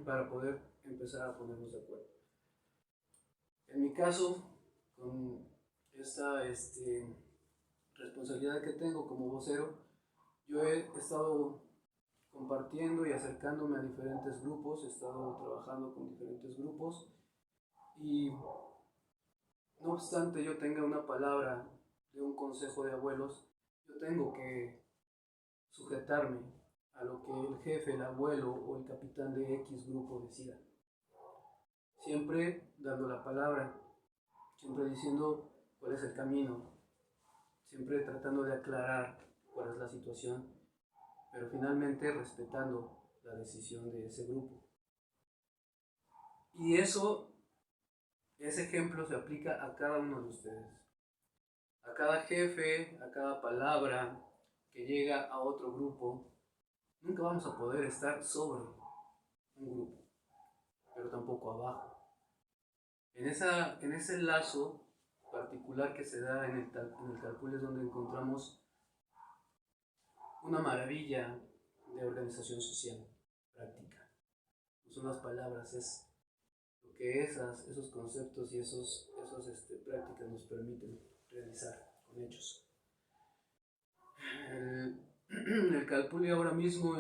para poder empezar a ponernos de acuerdo. En mi caso, con esta responsabilidad que tengo como vocero, yo he estado compartiendo y acercándome a diferentes grupos, he estado trabajando con diferentes grupos y no obstante yo tenga una palabra de un consejo de abuelos, yo tengo que sujetarme a lo que el jefe, el abuelo o el capitán de X grupo decida. Siempre dando la palabra, siempre diciendo cuál es el camino, siempre tratando de aclarar cuál es la situación, pero finalmente respetando la decisión de ese grupo. Y ese ejemplo se aplica a cada uno de ustedes, a cada jefe, a cada palabra que llega a otro grupo. Nunca vamos a poder estar sobre un grupo, pero tampoco abajo. En ese lazo particular que se da en el Calpulli es donde encontramos una maravilla de organización social práctica. No son las palabras, es lo que esos conceptos y esas prácticas nos permiten realizar con hechos. El Calpulli ahora mismo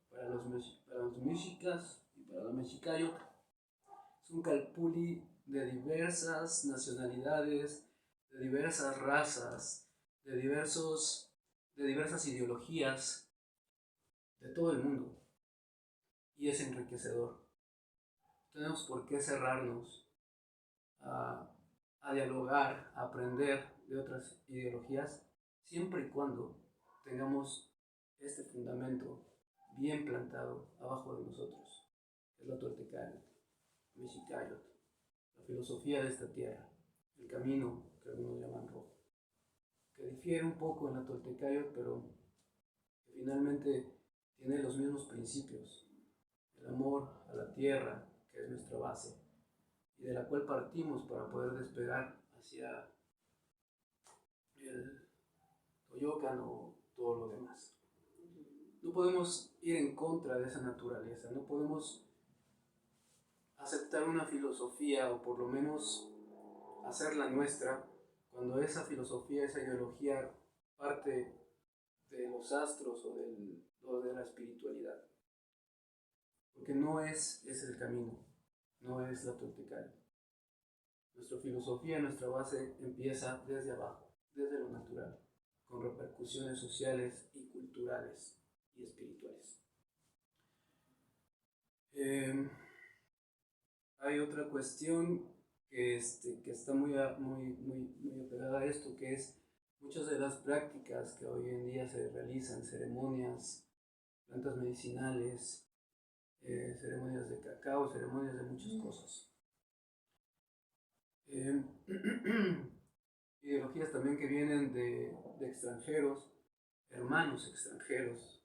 para los mexicas y para la mexicayo es un calpulli de diversas nacionalidades, de diversas razas, de diversas ideologías, de todo el mundo. Y es enriquecedor. No tenemos por qué cerrarnos a dialogar, a aprender de otras ideologías, siempre y cuando tengamos este fundamento bien plantado abajo de nosotros, que es la Toltecayot, Mexicayot, la filosofía de esta tierra, el camino que algunos llaman rojo, que difiere un poco en la Toltecayot, pero que finalmente tiene los mismos principios, el amor a la tierra, que es nuestra base, y de la cual partimos para poder despegar hacia el Toyocan o todo lo demás. No podemos ir en contra de esa naturaleza, no podemos aceptar una filosofía o por lo menos hacerla nuestra cuando esa filosofía, esa ideología parte de los astros o de la espiritualidad. Porque no es el camino, no es la Toltecayo. Nuestra filosofía, nuestra base empieza desde abajo, desde lo natural, con repercusiones sociales y culturales y espirituales. Hay otra cuestión que está muy apegada a esto, que es muchas de las prácticas que hoy en día se realizan, ceremonias, plantas medicinales, ceremonias de cacao, ceremonias de muchas cosas. Ideologías también que vienen de extranjeros, hermanos extranjeros,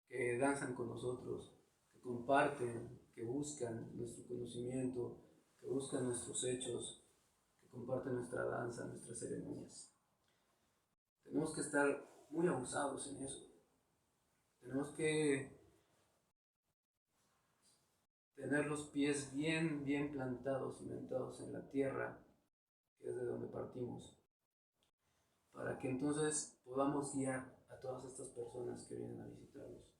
que danzan con nosotros, que comparten, que buscan nuestro conocimiento, que buscan nuestros hechos, que comparten nuestra danza, nuestras ceremonias. Tenemos que estar muy abusados en eso. Tenemos que tener los pies bien plantados, cimentados en la tierra, que es de donde partimos, para que entonces podamos guiar a todas estas personas que vienen a visitarnos.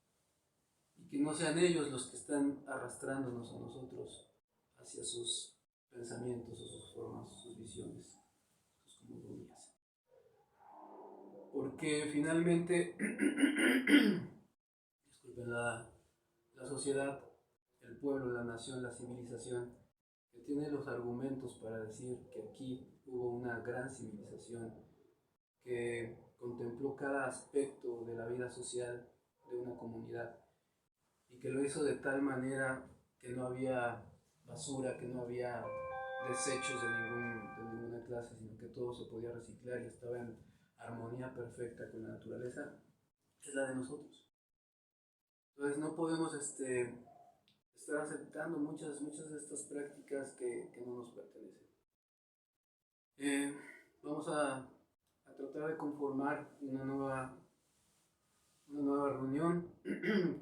Y que no sean ellos los que están arrastrándonos a nosotros hacia sus pensamientos o sus formas, sus visiones, sus cosmogonías. Porque finalmente, disculpen, la sociedad, el pueblo, la nación, la civilización, que tiene los argumentos para decir que aquí hubo una gran civilización que contempló cada aspecto de la vida social de una comunidad y que lo hizo de tal manera que no había basura, que no había desechos de ninguna clase, sino que todo se podía reciclar y estaba en armonía perfecta con la naturaleza, es la de nosotros. Entonces no podemos estar aceptando muchas de estas prácticas que no nos pertenecen. Vamos a tratar de conformar una nueva reunión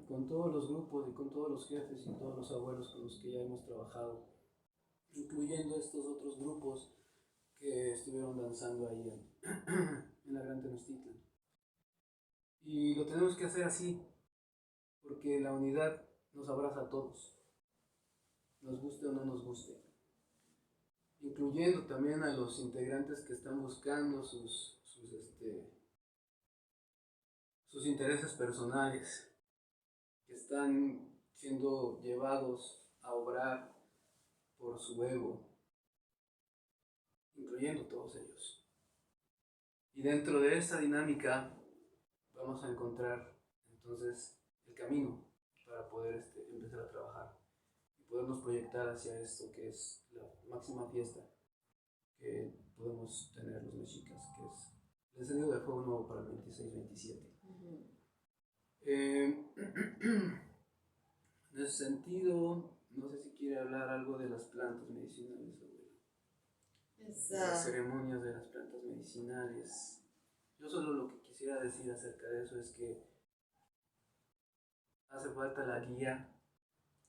con todos los grupos y con todos los jefes y todos los abuelos con los que ya hemos trabajado, incluyendo estos otros grupos que estuvieron danzando ahí en la Gran Tenochtitlan. Y lo tenemos que hacer así, porque la unidad nos abraza a todos, nos guste o no nos guste, incluyendo también a los integrantes que están buscando sus intereses personales, que están siendo llevados a obrar por su ego, incluyendo todos ellos. Y dentro de esta dinámica vamos a encontrar entonces el camino para poder empezar a trabajar y podernos proyectar hacia esto que es la máxima fiesta que podemos tener los mexicas, que es el encendido de fuego nuevo para el 26-27. En ese sentido, no sé si quiere hablar algo de las plantas medicinales, de las ceremonias de las plantas medicinales. Yo solo lo que quisiera decir acerca de eso es que hace falta la guía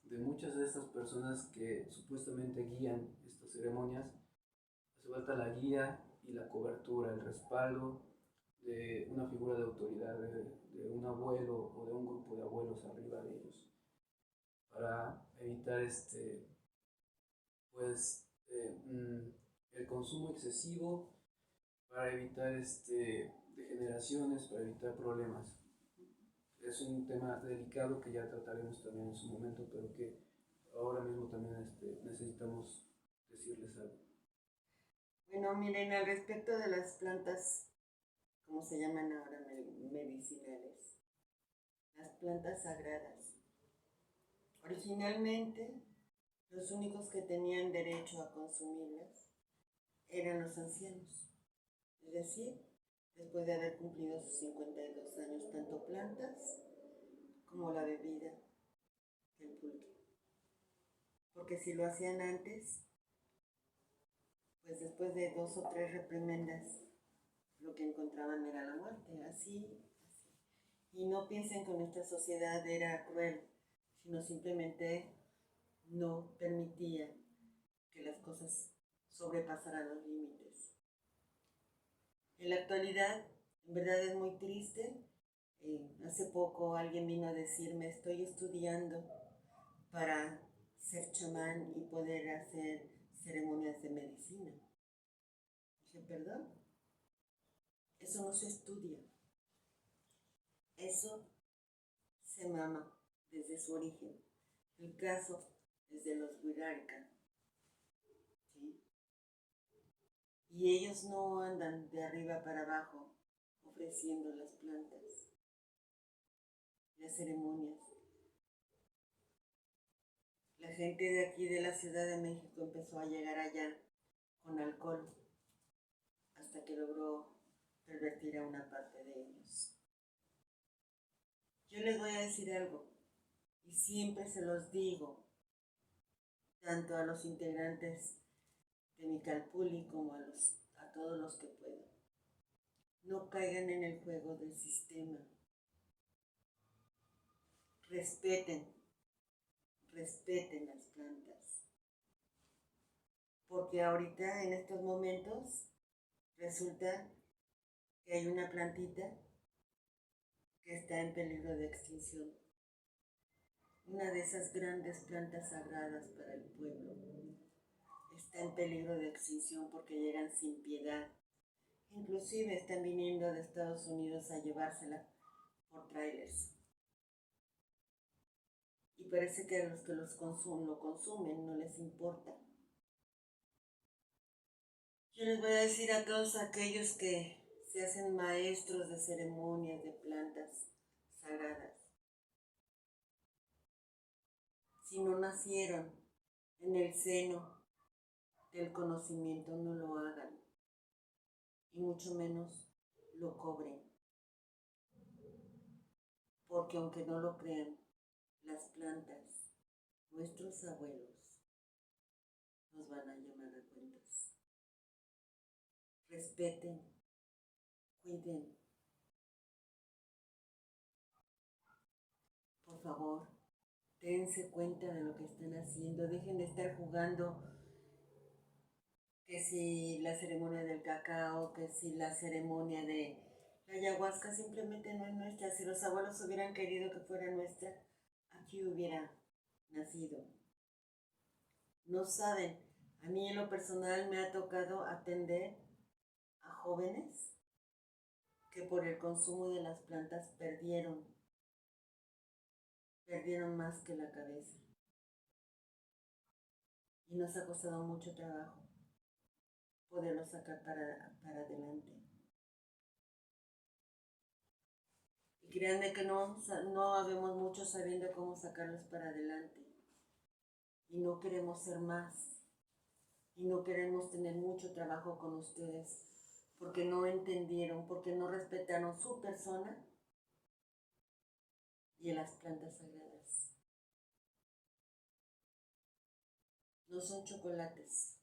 de muchas de estas personas que supuestamente guían estas ceremonias. Hace falta la guía y la cobertura, el respaldo de una figura de autoridad, de un abuelo o de un grupo de abuelos arriba de ellos, para evitar pues el consumo excesivo para evitar degeneraciones, para evitar problemas. Es un tema delicado que ya trataremos también en su momento, pero que ahora mismo también necesitamos decirles algo. Bueno, miren, al respecto de las plantas, como se llaman ahora, medicinales, las plantas sagradas. Originalmente, los únicos que tenían derecho a consumirlas eran los ancianos, es decir, después de haber cumplido sus 52 años, tanto plantas como la bebida, el pulque. Porque si lo hacían antes, pues después de 2 o 3 reprimendas, lo que encontraban era la muerte, así. Y no piensen que nuestra sociedad era cruel, sino simplemente no permitía que las cosas sobrepasaran los límites. En la actualidad, en verdad es muy triste. Hace poco alguien vino a decirme, estoy estudiando para ser chamán y poder hacer ceremonias de medicina. Dije, ¿perdón? Eso no se estudia. Eso se mama desde su origen. El caso es de los Wixárika, ¿sí? Y ellos no andan de arriba para abajo ofreciendo las plantas, las ceremonias. La gente de aquí de la Ciudad de México empezó a llegar allá con alcohol hasta que logró pervertir a una parte de ellos. Yo les voy a decir algo, y siempre se los digo, tanto a los integrantes de mi Calpulli como a todos los que puedan. No caigan en el juego del sistema. Respeten las plantas. Porque ahorita, en estos momentos, resulta que hay una plantita que está en peligro de extinción. Una de esas grandes plantas sagradas para el pueblo está en peligro de extinción porque llegan sin piedad. Inclusive están viniendo de Estados Unidos a llevársela por trailers. Y parece que a los que lo consumen no les importa. Yo les voy a decir a todos aquellos que se hacen maestros de ceremonias de plantas sagradas. Si no nacieron en el seno del conocimiento, no lo hagan. Y mucho menos lo cobren. Porque aunque no lo crean, las plantas, nuestros abuelos, nos van a llamar a cuentas. Respeten, cuiden. Por favor, dense cuenta de lo que están haciendo. Dejen de estar jugando que si la ceremonia del cacao, que si la ceremonia de la ayahuasca simplemente no es nuestra. Si los abuelos hubieran querido que fuera nuestra, aquí hubiera nacido. No saben, a mí en lo personal me ha tocado atender a jóvenes que por el consumo de las plantas perdieron más que la cabeza. Y nos ha costado mucho trabajo poderlo sacar para adelante. Y créanme que no habemos mucho sabiendo cómo sacarlos para adelante. Y no queremos ser más. Y no queremos tener mucho trabajo con ustedes porque no entendieron, porque no respetaron su persona y las plantas sagradas. No son chocolates,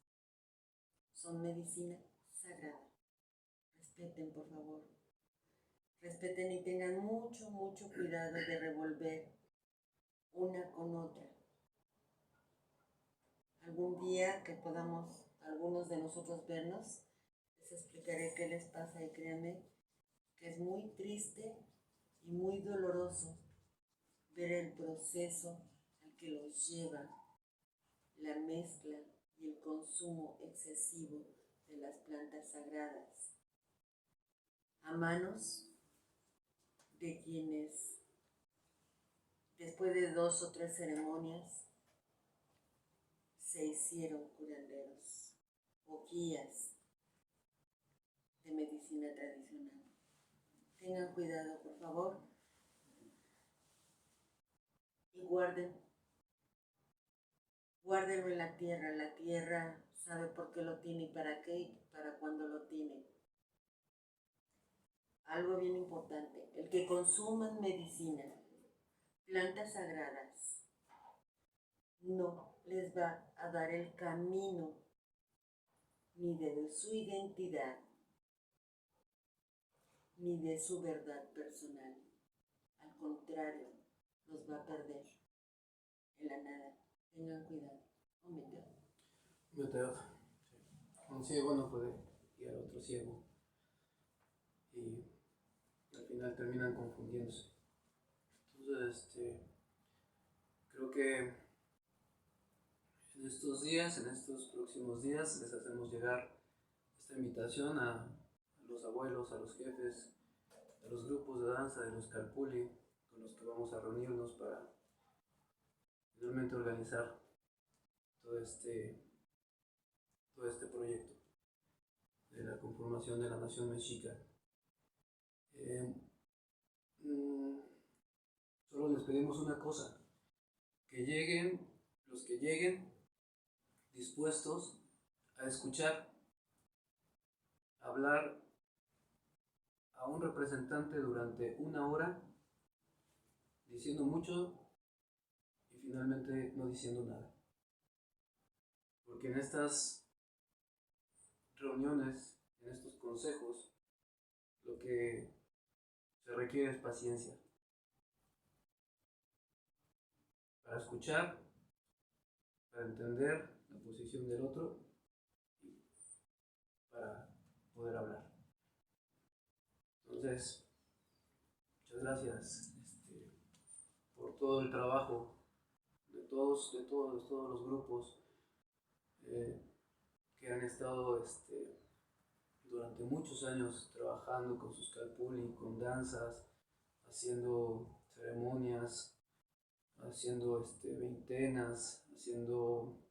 son medicina sagrada. Respeten, por favor. Respeten y tengan mucho cuidado de revolver una con otra. Algún día que podamos algunos de nosotros vernos, les explicaré qué les pasa y créanme que es muy triste y muy doloroso ver el proceso al que los lleva la mezcla y el consumo excesivo de las plantas sagradas a manos de quienes, después de 2 o 3 ceremonias, se hicieron curanderos o guías de medicina tradicional. Tengan cuidado, por favor, y guárdenlo en la tierra. La tierra sabe por qué lo tiene y para qué y para cuándo lo tiene. Algo bien importante, el que consuman medicina, plantas sagradas, no les va a dar el camino ni de su identidad, ni de su verdad personal. Al contrario, los va a perder en la nada. Tengan cuidado. Meteor. Un ciego no puede guiar a otro ciego. Y al final terminan confundiéndose. Entonces, creo que en estos próximos días, les hacemos llegar esta invitación a los abuelos, a los jefes, a los grupos de danza de los Calpulli, con los que vamos a reunirnos para finalmente organizar todo este proyecto de la conformación de la nación mexica. Solo les pedimos una cosa, que lleguen, los que lleguen dispuestos a escuchar hablar a un representante durante 1 hora, diciendo mucho y finalmente no diciendo nada. Porque en estas reuniones, en estos consejos, lo que se requiere es paciencia. Para escuchar, para entender la posición del otro y para poder hablar. Entonces, muchas gracias por todo el trabajo de todos los grupos que han estado durante muchos años trabajando con sus calpulli, con danzas, haciendo ceremonias, haciendo veintenas, haciendo